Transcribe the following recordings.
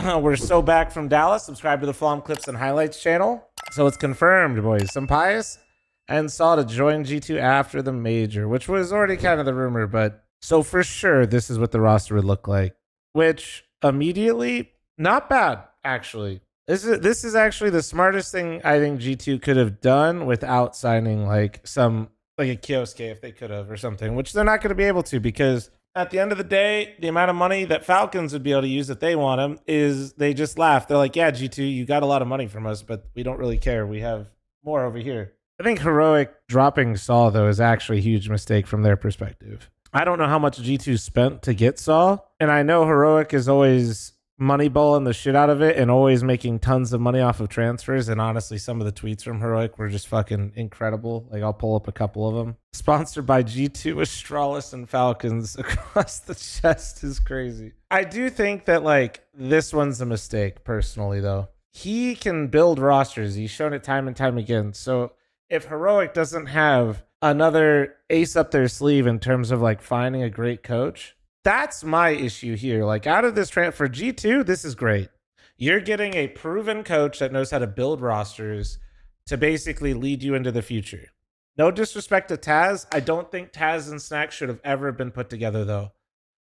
We're so back from Dallas. Subscribe to the fl0m Clips and Highlights channel. So it's confirmed, boys. SunPayus and sAw to join G2 after the major, which was already kind of the rumor, but so for sure, this is what the roster would look like, which immediately, not bad, actually. This is actually the smartest thing I think G2 could have done without signing like a Kioske if they could have or something, which they're not going to be able to because at the end of the day, the amount of money that Falcons would be able to use if they want them is they just laugh. They're like, yeah, G2, you got a lot of money from us, but we don't really care. We have more over here. I think Heroic dropping sAw, though, is actually a huge mistake from their perspective. I don't know how much G2 spent to get sAw, and I know Heroic is always moneyballing the shit out of it and always making tons of money off of transfers. And honestly, some of the tweets from Heroic were just fucking incredible. Like, I'll pull up a couple of them. Sponsored by G2 Astralis and Falcons across the chest is crazy. I do think that, like, this one's a mistake, personally, though. He can build rosters. He's shown it time and time again. So if Heroic doesn't have another ace up their sleeve in terms of, like, finding a great coach, that's my issue here. Like, out of this transfer, G2, this is great. You're getting a proven coach that knows how to build rosters to basically lead you into the future. No disrespect to Taz. I don't think Taz and Snack should have ever been put together, though,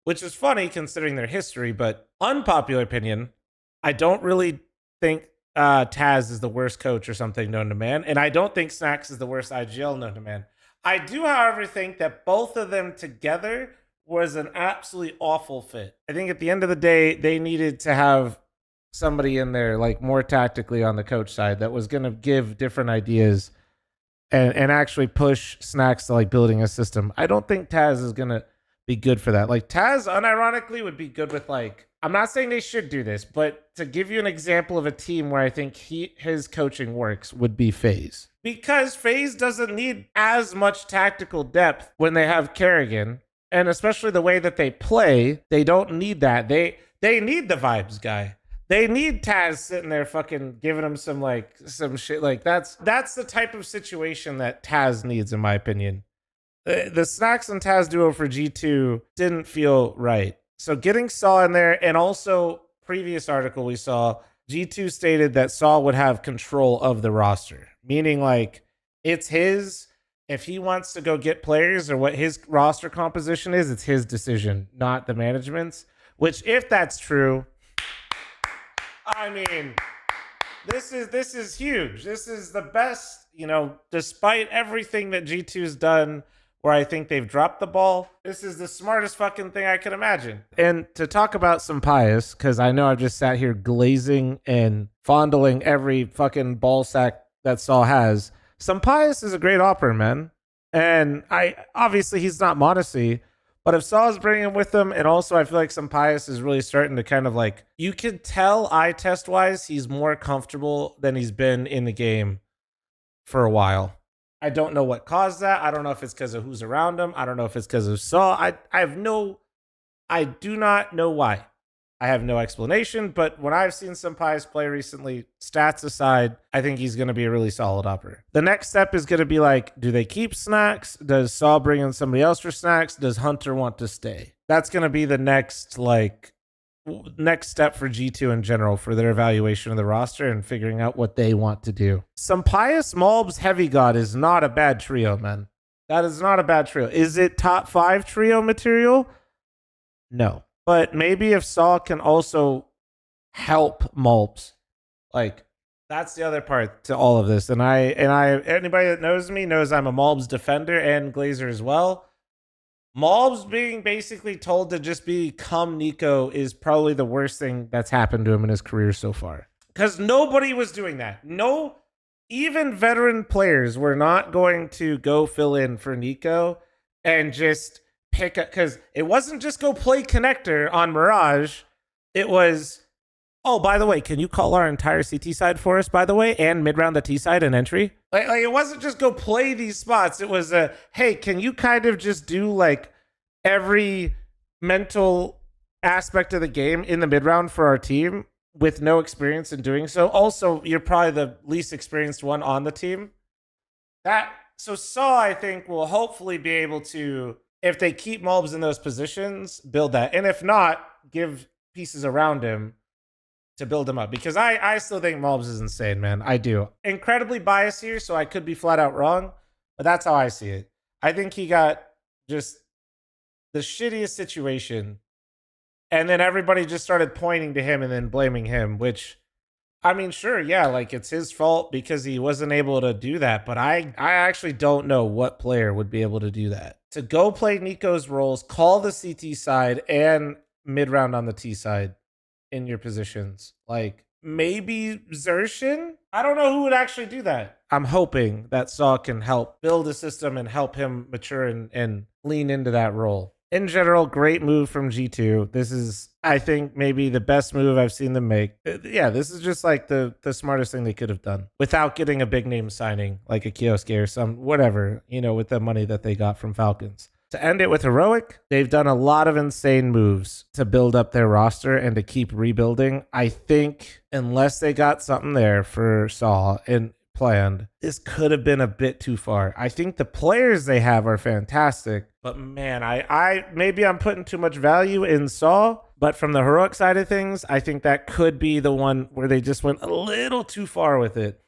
which is funny considering their history, but unpopular opinion, I don't really think Taz is the worst coach or something known to man, and I don't think Snacks is the worst IGL known to man. I do, however, think that both of them together was an absolutely awful fit. I think at the end of the day, they needed to have somebody in there, like, more tactically on the coach side that was going to give different ideas and actually push Snacks to, like, building a system. I don't think Taz is going to be good for that. Like, Taz, unironically, would be good with, like, I'm not saying they should do this, but to give you an example of a team where I think his coaching works would be FaZe. Because FaZe doesn't need as much tactical depth when they have Kerrigan. And especially the way that they play, they don't need that. They need the vibes guy. They need Taz sitting there fucking giving them some shit. Like, that's the type of situation that Taz needs, in my opinion. The Snacks and Taz duo for G2 didn't feel right. So getting sAw in there, and also previous article we saw, G2 stated that sAw would have control of the roster, meaning like it's his. If he wants to go get players or what his roster composition is, it's his decision, not the management's. Which, if that's true, I mean, this is huge. This is the best, despite everything that G2's done, where I think they've dropped the ball. This is the smartest fucking thing I can imagine. And to talk about SunPayus, because I know I've just sat here glazing and fondling every fucking ball sack that sAw has. SunPayus is a great offer, man. And obviously he's not Modesty, but if sAw's bringing him with him, and also I feel like SunPayus is really starting to kind of, like, you could tell eye test wise he's more comfortable than he's been in the game for a while. I don't know what caused that. I don't know if it's because of who's around him. I don't know if it's because of sAw. I do not know why. I have no explanation, but when I've seen SunPayus play recently, stats aside, I think he's going to be a really solid upper. The next step is going to be like, do they keep Snacks? Does sAw bring in somebody else for Snacks? Does Hunter want to stay? That's going to be the next step for G2 in general for their evaluation of the roster and figuring out what they want to do. SunPayus, Malbs, Heavy God is not a bad trio, man. That is not a bad trio. Is it top 5 trio material? No. But maybe if sAw can also help Malbs, like, that's the other part to all of this. And anybody that knows me knows I'm a Malbs defender and Glazer as well. Malbs being basically told to just become Nico is probably the worst thing that's happened to him in his career so far. Because nobody was doing that. No, even veteran players were not going to go fill in for Nico and just pick up, because it wasn't just go play connector on Mirage. It was, oh, by the way, can you call our entire CT side for us, by the way, and mid-round the T side and entry? Like it wasn't just go play these spots. It was hey, can you kind of just do, like, every mental aspect of the game in the mid-round for our team with no experience in doing so? Also, you're probably the least experienced one on the team. So sAw, I think, will hopefully be able to, if they keep Malbs in those positions, build that. And if not, give pieces around him to build him up, because I still think Malbs is insane, man. I do. Incredibly biased here, so I could be flat out wrong, but that's how I see it. I think he got just the shittiest situation, and then everybody just started pointing to him and then blaming him, which, I mean, sure, yeah, like it's his fault because he wasn't able to do that, but I actually don't know what player would be able to do that. To go play Nico's roles, call the CT side and mid round on the T side in your positions. Like maybe Xerxin? I don't know who would actually do that. I'm hoping that sAw can help build a system and help him mature and lean into that role. In general, great move from G2. This is, I think, maybe the best move I've seen them make. Yeah, this is just like the smartest thing they could have done without getting a big name signing like a Kioske or some whatever, you know, with the money that they got from Falcons. To end it with Heroic, they've done a lot of insane moves to build up their roster and to keep rebuilding. I think unless they got something there for sAw and planned, this could have been a bit too far. I think the players they have are fantastic, but man, I maybe I'm putting too much value in sAw, but from the Heroic side of things, I think that could be the one where they just went a little too far with it.